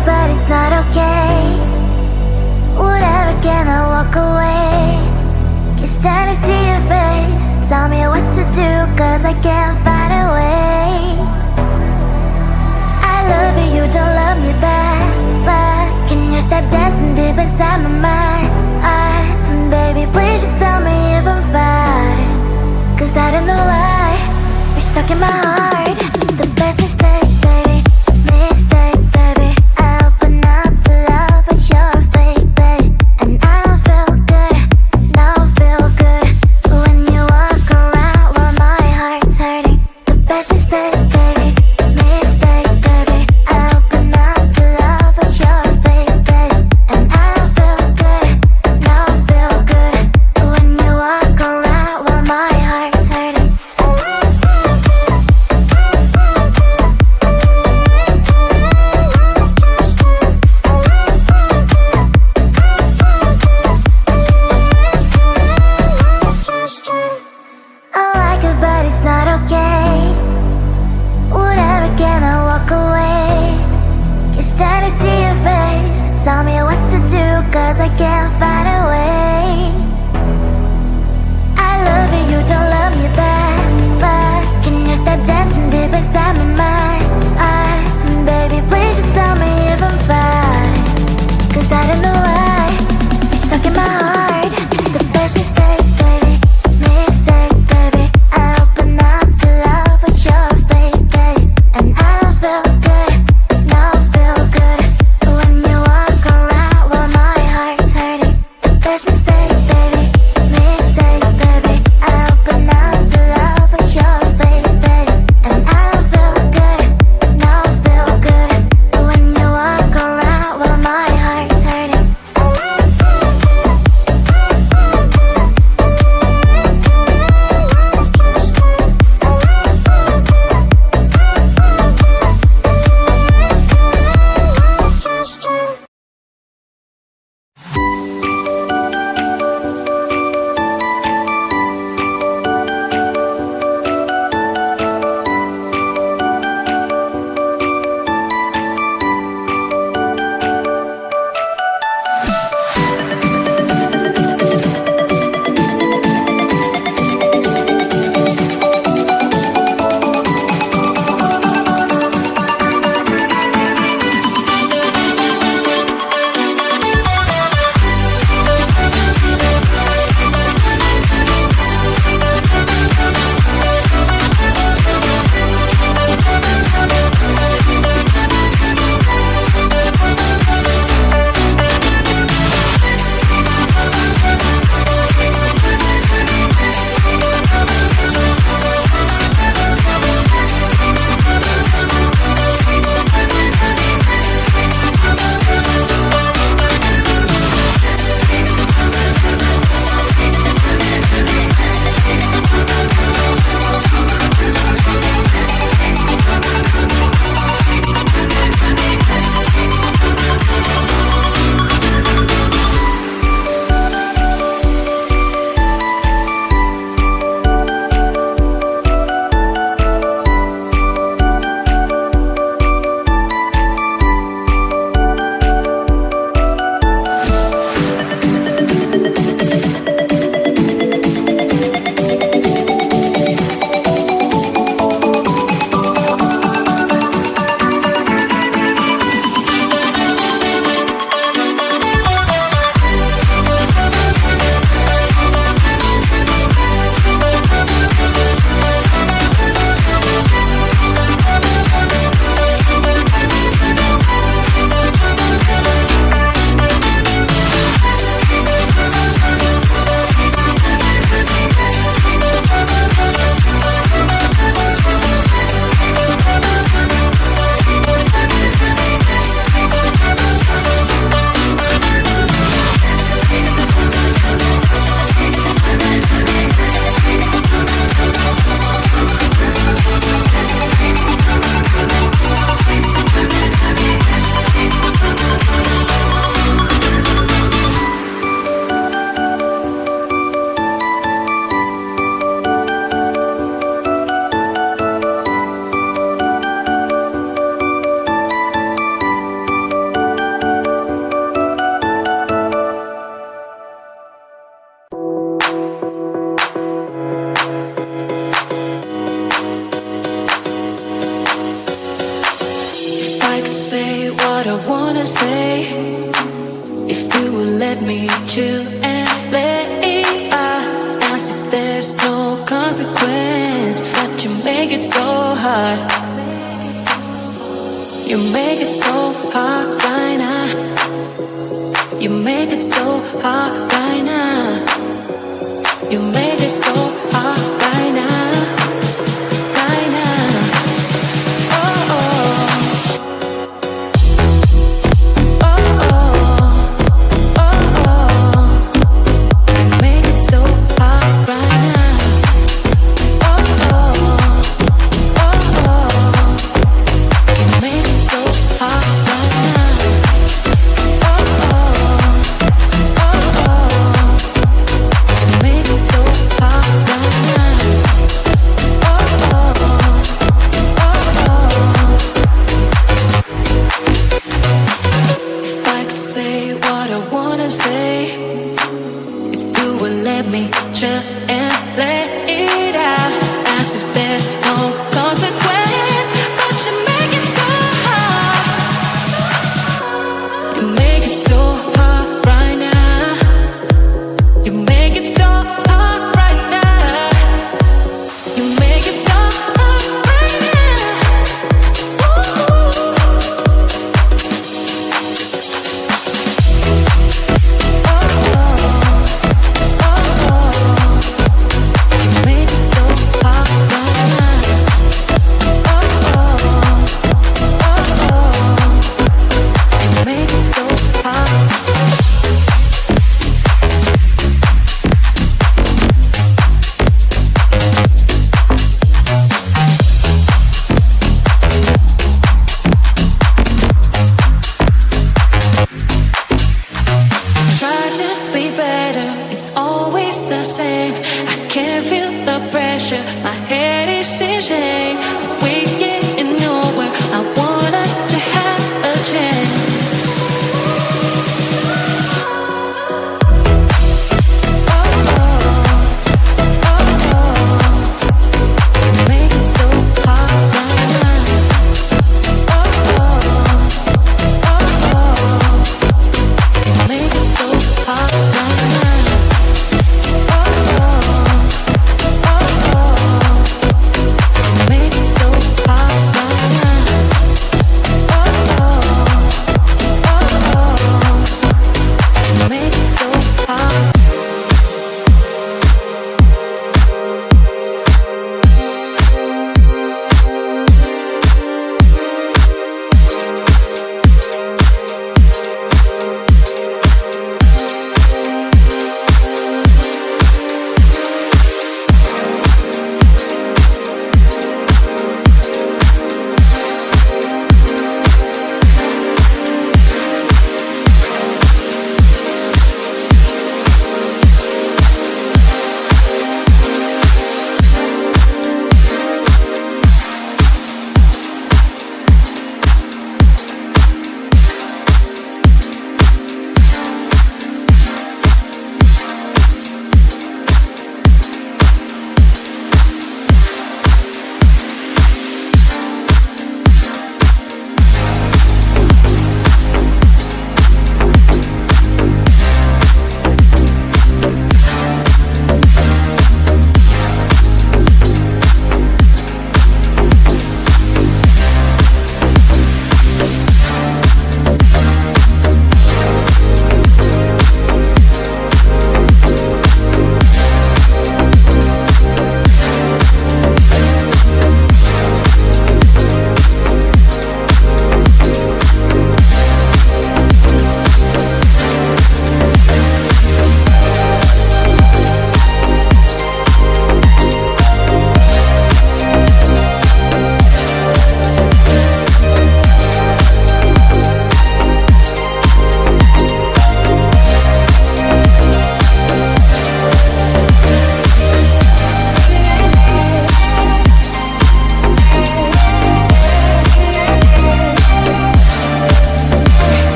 it, but it's not okay. Whatever, can I walk away? Can't stand to see your face. Tell me what to do, cause I can't find a way. I love you, you don't love me back, but can you stop dancing deep inside my mind? Baby, please just tell me if I'm fine, cause I don't know why you're stuck in my heart. The best mistake, baby, mistake, baby. I open up to love, but you're fake, baby. And I don't feel good, don't feel good when you walk around while my heart's hurting. The best mistake, baby, mistake, baby. I open up to love, but you're fake, baby. And I don't feel good, don't feel good when you walk around while my heart's hurting. I like it, but it's not okay. Whatever, can I walk away? Can't stand to see your face. Tell me what to do, cause I can't find a way. I love you, you don't love me back, but can you stop dancing deep inside my mind? Baby, please just tell me if I'm fine, cause I don't know why you're stuck in my heart. The best mistake, baby, mistake, baby. I open up to love, but you're fake, baby. And I don't feel good, don't feel good when you walk around while my heart's hurting. The say what I wanna say. If you will let me chill and lay, I ask if there's no consequence, but you make it so hard. You make it so hard right now. You make it so hard right now. You make it so hard right now. Right now. Oh, oh. Oh, oh. Oh, oh. You make it so hard right now. Oh, oh. Oh, oh. You make it so hard right now. Oh, oh. Oh, oh. You make it so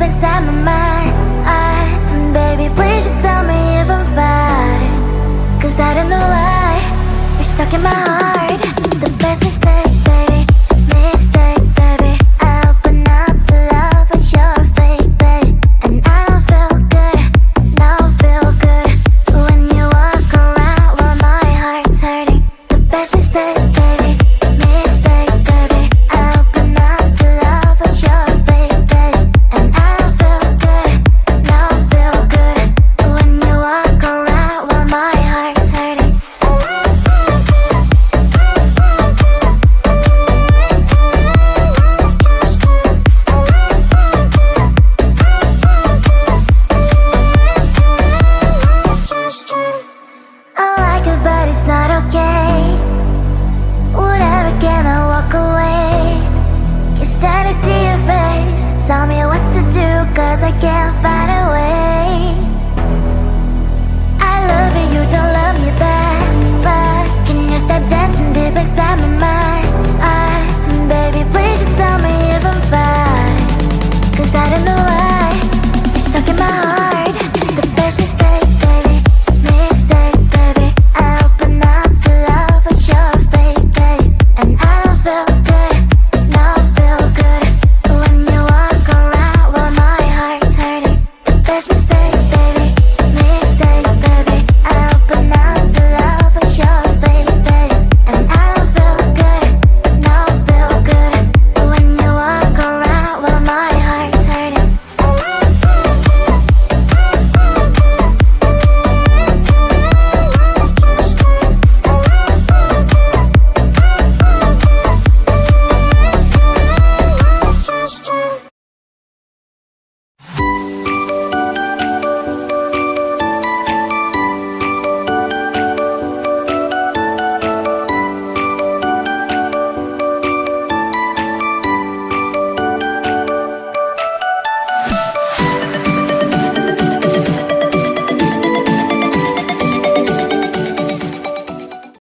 inside my mind. Baby, please just tell me if I'm fine. 'Cause I don't know why you're stuck in my heart. The best mistake, baby, mistake, baby. I open up to love, but you're fake, babe. And I don't feel good, no feel good when you walk around while my heart's hurting. The best mistake, baby, mistake, baby. I open up to love, but you're fake, babe. And I don't feel good, no feel good when you walk around while my heart's hurting. I like it, but it's not okay. Whatever, can I walk away? Can't stand to see your face. Tell me what to do, 'cause I can't find